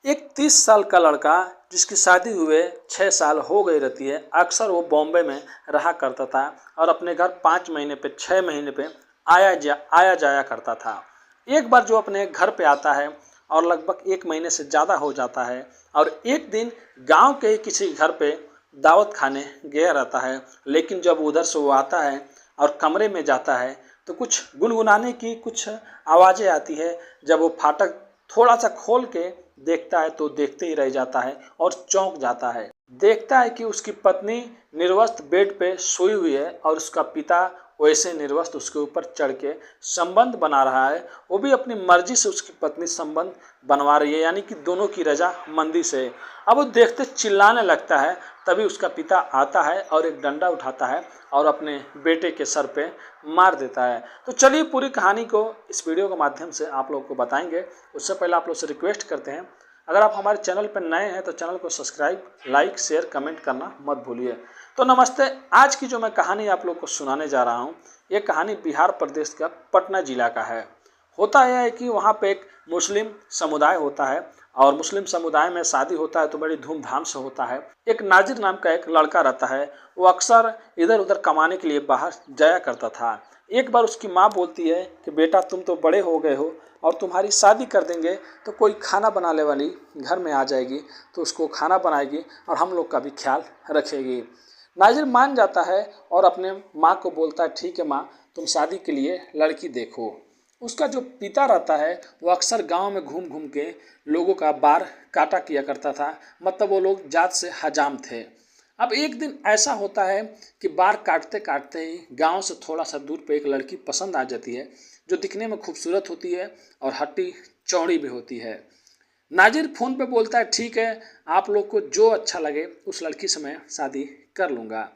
एक 30 साल का लड़का जिसकी शादी हुए 6 साल हो गई रहती है, अक्सर वो बॉम्बे में रहा करता था और अपने घर 5 महीने पे 6 महीने पे आया जाया करता था। एक बार जो अपने घर पे आता है और लगभग 1 महीने से ज़्यादा हो जाता है और एक दिन गांव के ही किसी घर पे दावत खाने गया रहता है, लेकिन जब उधर से वो आता है और कमरे में जाता है तो कुछ गुनगुनाने की कुछ आवाज़ें आती है। जब वो फाटक थोड़ा सा खोल के देखता है तो देखते ही रह जाता है और चौंक जाता है। देखता है कि उसकी पत्नी निर्वस्त्र बेड पे सोई हुई है और उसका पिता वैसे निर्वस्त्र उसके ऊपर चढ़ के संबंध बना रहा है। वो भी अपनी मर्जी से उसकी पत्नी संबंध बनवा रही है, यानी कि दोनों की रजामंदी से। अब वो देखते चिल्लाने लगता है। तभी उसका पिता आता है और एक डंडा उठाता है और अपने बेटे के सर पे मार देता है। तो चलिए पूरी कहानी को इस वीडियो के माध्यम से आप लोग को बताएंगे। उससे पहले आप लोग से रिक्वेस्ट करते हैं, अगर आप हमारे चैनल पर नए हैं तो चैनल को सब्सक्राइब, लाइक, शेयर, कमेंट करना मत भूलिए। तो नमस्ते। आज की जो मैं कहानी आप लोग को सुनाने जा रहा हूँ, ये कहानी बिहार प्रदेश का पटना जिला का है। होता यह है कि वहाँ पे एक मुस्लिम समुदाय होता है और मुस्लिम समुदाय में शादी होता है तो बड़ी धूमधाम से होता है। एक नाजिर नाम का एक लड़का रहता है, वो अक्सर इधर उधर कमाने के लिए बाहर जाया करता था। एक बार उसकी माँ बोलती है कि बेटा तुम तो बड़े हो गए हो और तुम्हारी शादी कर देंगे तो कोई खाना बनाने वाली घर में आ जाएगी, तो उसको खाना बनाएगी और हम लोग का भी ख्याल रखेगी। नाजिर मान जाता है और अपने माँ को बोलता है ठीक है माँ, तुम शादी के लिए लड़की देखो। उसका जो पिता रहता है वो अक्सर गांव में घूम घूम के लोगों का बार काटा किया करता था, मतलब वो लोग जात से हजाम थे। अब एक दिन ऐसा होता है कि बार काटते काटते ही गांव से थोड़ा सा दूर पे एक लड़की पसंद आ जाती है, जो दिखने में खूबसूरत होती है और हट्टी चौड़ी भी होती है। नाजिर फ़ोन पे बोलता है ठीक है, आप लोग को जो अच्छा लगे उस लड़की से मैं शादी कर लूँगा।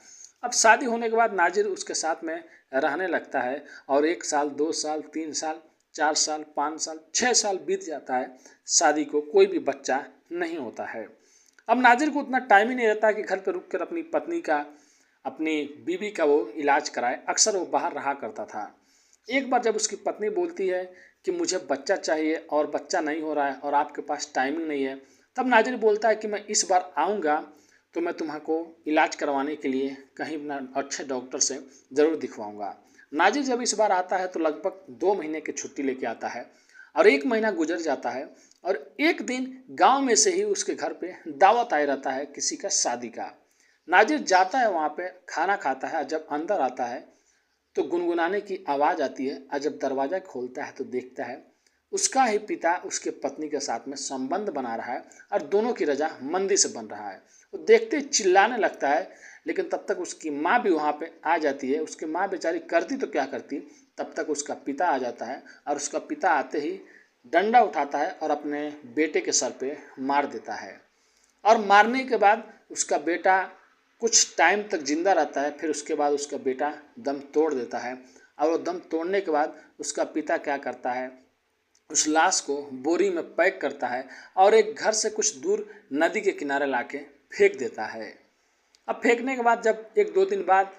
अब शादी होने के बाद नाजिर उसके साथ में रहने लगता है और 1 साल, 2 साल, 3 साल, 4 साल, 5 साल, 6 साल बीत जाता है। शादी को कोई भी बच्चा नहीं होता है। अब नाजिर को उतना टाइम ही नहीं रहता कि घर पर रुक कर अपनी पत्नी का, अपनी बीवी का वो इलाज कराए। अक्सर वो बाहर रहा करता था। एक बार जब उसकी पत्नी बोलती है कि मुझे बच्चा चाहिए और बच्चा नहीं हो रहा है और आपके पास टाइमिंग नहीं है, तब नाजिर बोलता है कि मैं इस बार आऊँगा तो मैं तुम्हारे इलाज करवाने के लिए कहीं ना अच्छे डॉक्टर से ज़रूर दिखवाऊँगा। नाजिर जब इस बार आता है तो लगभग 2 महीने की छुट्टी लेके आता है और 1 महीना गुजर जाता है और एक दिन गांव में से ही उसके घर पे दावत आया रहता है किसी का शादी का। नाजिर जाता है वहाँ पे, खाना खाता है। जब अंदर आता है तो गुनगुनाने की आवाज़ आती है और जब दरवाज़ा खोलता है तो देखता है उसका ही पिता उसके पत्नी के साथ में संबंध बना रहा है और दोनों की रजामंदी से बन रहा है। वो देखते ही चिल्लाने लगता है, लेकिन तब तक उसकी माँ भी वहाँ पे आ जाती है। उसकी माँ बेचारी करती तो क्या करती, तब तक उसका पिता आ जाता है और उसका पिता आते ही डंडा उठाता है और अपने बेटे के सर पे मार देता है। और मारने के बाद उसका बेटा कुछ टाइम तक जिंदा रहता है। फिर उसके बाद उसका बेटा दम तोड़ देता है और वो दम तोड़ने के बाद उसका पिता क्या करता है, उस लाश को बोरी में पैक करता है और एक घर से कुछ दूर नदी के किनारे लाके फेंक देता है। अब फेंकने के बाद जब 1-2 दिन बाद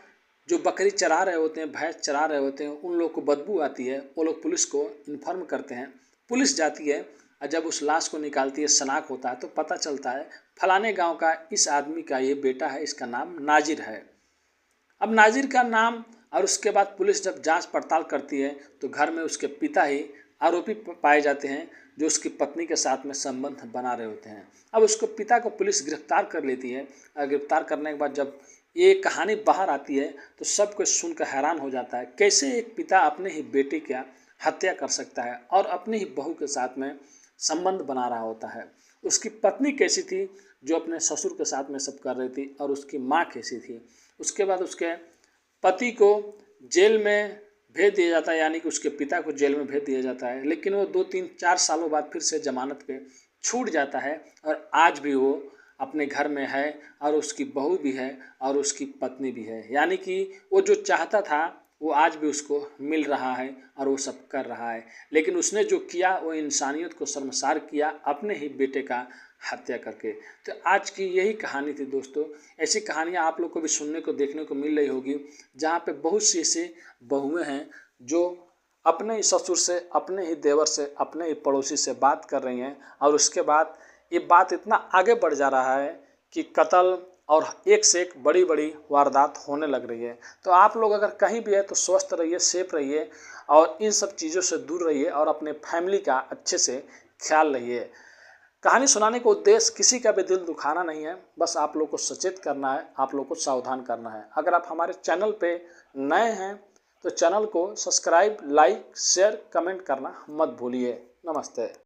जो बकरी चरा रहे होते हैं, भैंस चरा रहे होते हैं, उन लोग को बदबू आती है। वो लोग पुलिस को इन्फॉर्म करते हैं। पुलिस जाती है और जब उस लाश को निकालती है, शनाख्त होता है तो पता चलता है फलाने गांव का इस आदमी का ये बेटा है, इसका नाम नाजिर है। अब नाजिर का नाम, और उसके बाद पुलिस जब जांच पड़ताल करती है तो घर में उसके पिता ही आरोपी पाए जाते हैं, जो उसकी पत्नी के साथ में संबंध बना रहे होते हैं। अब उसको पिता को पुलिस गिरफ्तार कर लेती है और गिरफ्तार करने के बाद जब ये कहानी बाहर आती है तो सब कुछ सुनकर हैरान हो जाता है, कैसे एक पिता अपने ही बेटे का हत्या कर सकता है और अपनी ही बहू के साथ में संबंध बना रहा होता है। उसकी पत्नी कैसी थी जो अपने ससुर के साथ में सब कर रही थी, और उसकी माँ कैसी थी। उसके बाद उसके पति को जेल में भेज दिया जाता है, यानी कि उसके पिता को जेल में भेज दिया जाता है। लेकिन वो 2-3-4 सालों बाद फिर से जमानत पे छूट जाता है और आज भी वो अपने घर में है और उसकी बहू भी है और उसकी पत्नी भी है। यानी कि वो जो चाहता था वो आज भी उसको मिल रहा है और वो सब कर रहा है। लेकिन उसने जो किया वो इंसानियत को शर्मसार किया, अपने ही बेटे का हत्या करके। तो आज की यही कहानी थी दोस्तों। ऐसी कहानियाँ आप लोग को भी सुनने को देखने को मिल रही होगी, जहाँ पे बहुत सी ऐसी बहुएँ हैं जो अपने ही ससुर से, अपने ही देवर से, अपने ही पड़ोसी से बात कर रही हैं और उसके बाद ये बात इतना आगे बढ़ जा रहा है कि कत्ल और एक से एक बड़ी बड़ी वारदात होने लग रही है। तो आप लोग अगर कहीं भी है तो स्वस्थ रहिए, सेफ रहिए और इन सब चीज़ों से दूर रहिए और अपने फैमिली का अच्छे से ख्याल रहिए। कहानी सुनाने का उद्देश्य किसी का भी दिल दुखाना नहीं है, बस आप लोग को सचेत करना है, आप लोग को सावधान करना है। अगर आप हमारे चैनल पे नए हैं तो चैनल को सब्सक्राइब, लाइक, शेयर, कमेंट करना मत भूलिए। नमस्ते।